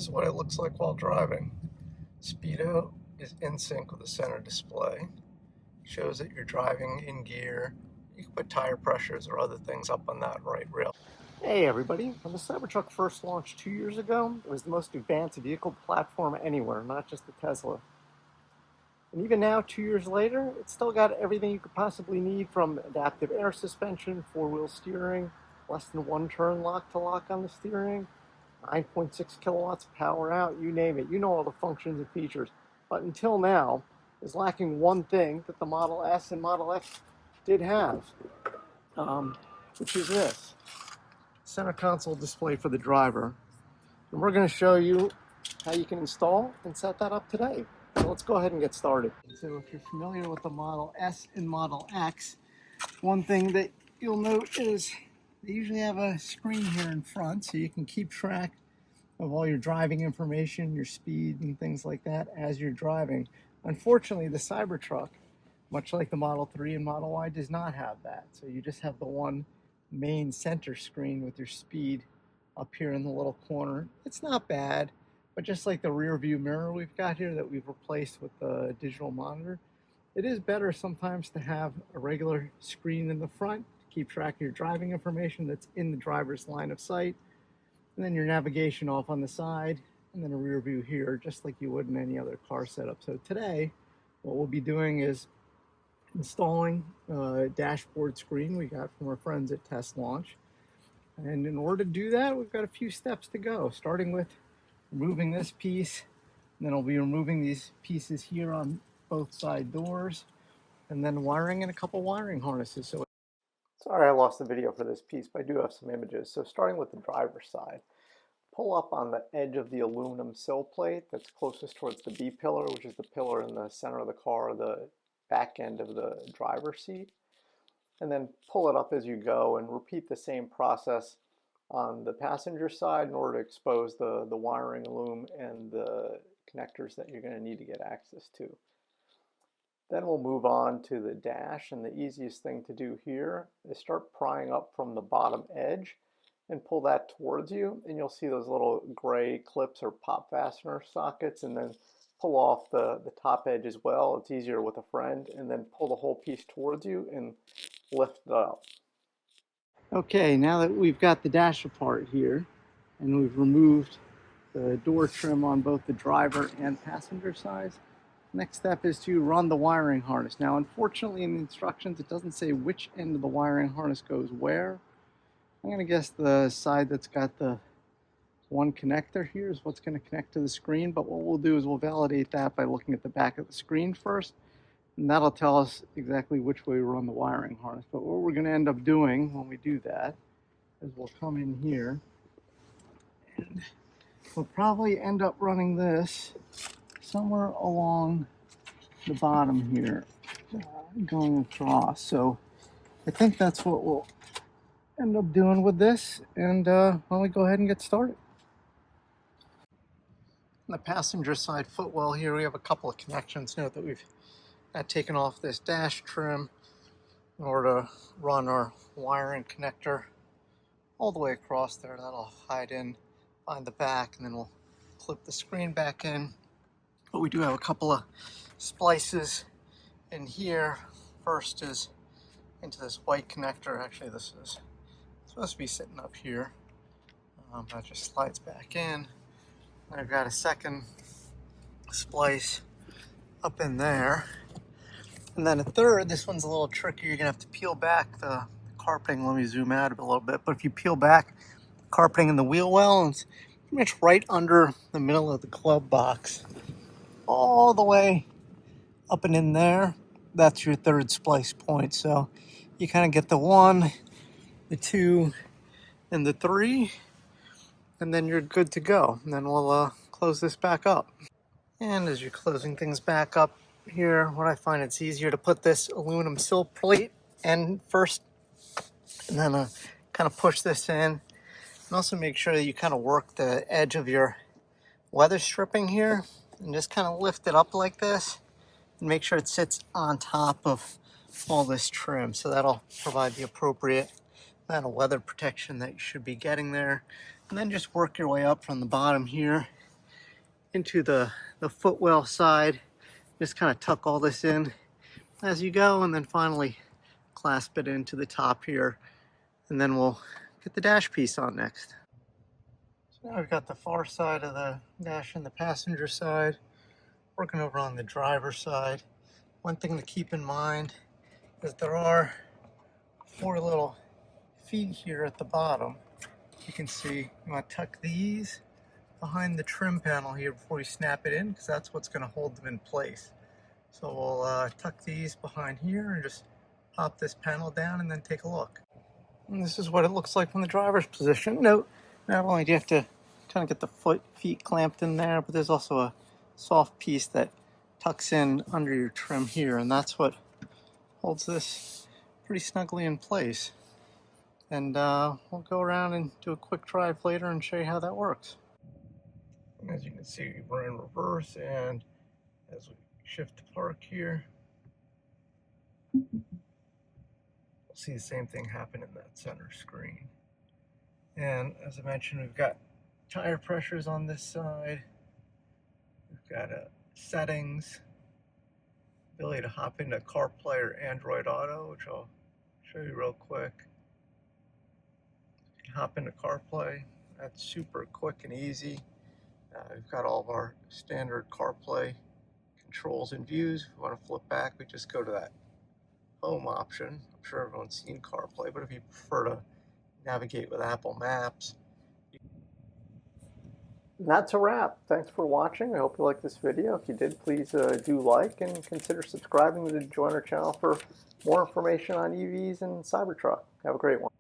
is what it looks like while driving. Speedo is in sync with the center display. Shows that you're driving in gear. You can put tire pressures or other things up on that right rail. Hey everybody, when the Cybertruck first launched 2 years ago, it was the most advanced vehicle platform anywhere, not just the Tesla. And even now, 2 years later, it's still got everything you could possibly need, from adaptive air suspension, four-wheel steering, less than one turn lock-to-lock on the steering, 9.6 kilowatts of power out, you name it. You know all the functions and features. But until now, is lacking one thing that the Model S and Model X did have, which is this center console display for the driver. And we're going to show you how you can install and set that up today. So let's go ahead and get started. So if you're familiar with the Model S and Model X, one thing that you'll note is they usually have a screen here in front so you can keep track of all your driving information, your speed and things like that as you're driving. Unfortunately, the Cybertruck, much like the Model 3 and Model Y, does not have that. So you just have the one main center screen with your speed up here in the little corner. It's not bad, but just like the rear view mirror we've got here that we've replaced with the digital monitor, it is better sometimes to have a regular screen in the front to keep track of your driving information that's in the driver's line of sight, and then your navigation off on the side, and then a rear view here, just like you would in any other car setup. So today, what we'll be doing is installing a dashboard screen we got from our friends at Teslaunch. And in order to do that, we've got a few steps to go, starting with removing this piece, and then I'll be removing these pieces here on both side doors, and then wiring in a couple wiring harnesses. So sorry I lost the video for this piece, but I do have some images. So starting with the driver's side, pull up on the edge of the aluminum sill plate that's closest towards the B pillar, which is the pillar in the center of the car, the back end of the driver's seat, and then pull it up as you go and repeat the same process on the passenger side in order to expose the wiring loom and the connectors that you're going to need to get access to. Then we'll move on to the dash, and the easiest thing to do here is start prying up from the bottom edge and pull that towards you, and you'll see those little gray clips or pop fastener sockets, and then pull off the top edge as well. It's easier with a friend, and then pull the whole piece towards you and lift it up. Okay, now that we've got the dash apart here and we've removed the door trim on both the driver and passenger sides, next step is to run the wiring harness. Now, unfortunately, in the instructions, it doesn't say which end of the wiring harness goes where. I'm going to guess the side that's got the one connector here is what's going to connect to the screen, but what we'll do is we'll validate that by looking at the back of the screen first, and that'll tell us exactly which way we run the wiring harness. But what we're going to end up doing when we do that is we'll come in here and we'll probably end up running this somewhere along the bottom here, going across. So I think that's what we'll end up doing with this, and why don't we go ahead and get started. On the passenger side footwell here, we have a couple of connections. Note that we've taken off this dash trim in order to run our wiring connector all the way across there. That'll hide in behind the back, and then we'll clip the screen back in. But we do have a couple of splices in here. First is into this white connector. Actually, this is supposed to be sitting up here. That just slides back in. And I've got a second splice up in there. And then a third, this one's a little tricky. You're gonna have to peel back the carpeting. Let me zoom out a little bit. But if you peel back the carpeting in the wheel well, it's pretty much right under the middle of the glove box, all the way up and in there. That's your third splice point. So you kind of get the 1, the 2, and the 3, and then you're good to go. And then we'll close this back up. And as you're closing things back up here, what I find, it's easier to put this aluminum sill plate in first, and then kind of push this in. And also make sure that you kind of work the edge of your weather stripping here and just kind of lift it up like this and make sure it sits on top of all this trim. So that'll provide the appropriate amount of weather protection that you should be getting there. And then just work your way up from the bottom here into the footwell side. Just kind of tuck all this in as you go, and then finally clasp it into the top here, and then we'll get the dash piece on next. So now we've got the far side of the dash and the passenger side. Working over on the driver's side. One thing to keep in mind is there are 4 little feet here at the bottom. You can see you want to tuck these behind the trim panel here before you snap it in, because that's what's going to hold them in place. So we'll tuck these behind here and just pop this panel down and then take a look. And this is what it looks like from the driver's position. Note, not only do you have to kind of get the feet clamped in there, but there's also a soft piece that tucks in under your trim here, and that's what holds this pretty snugly in place. And we'll go around and do a quick drive later and show you how that works. And as you can see, we're in reverse, and as we shift to park here, we'll see the same thing happen in that center screen. And as I mentioned, we've got tire pressures on this side. We've got settings, ability to hop into CarPlay or Android Auto, which I'll show you real quick. You can hop into CarPlay. That's super quick and easy. We've got all of our standard CarPlay controls and views. If we want to flip back, we just go to that home option. I'm sure everyone's seen CarPlay, but if you prefer to navigate with Apple Maps. And that's a wrap. Thanks for watching. I hope you liked this video. If you did, please do like and consider subscribing to join our channel for more information on EVs and Cybertruck. Have a great one.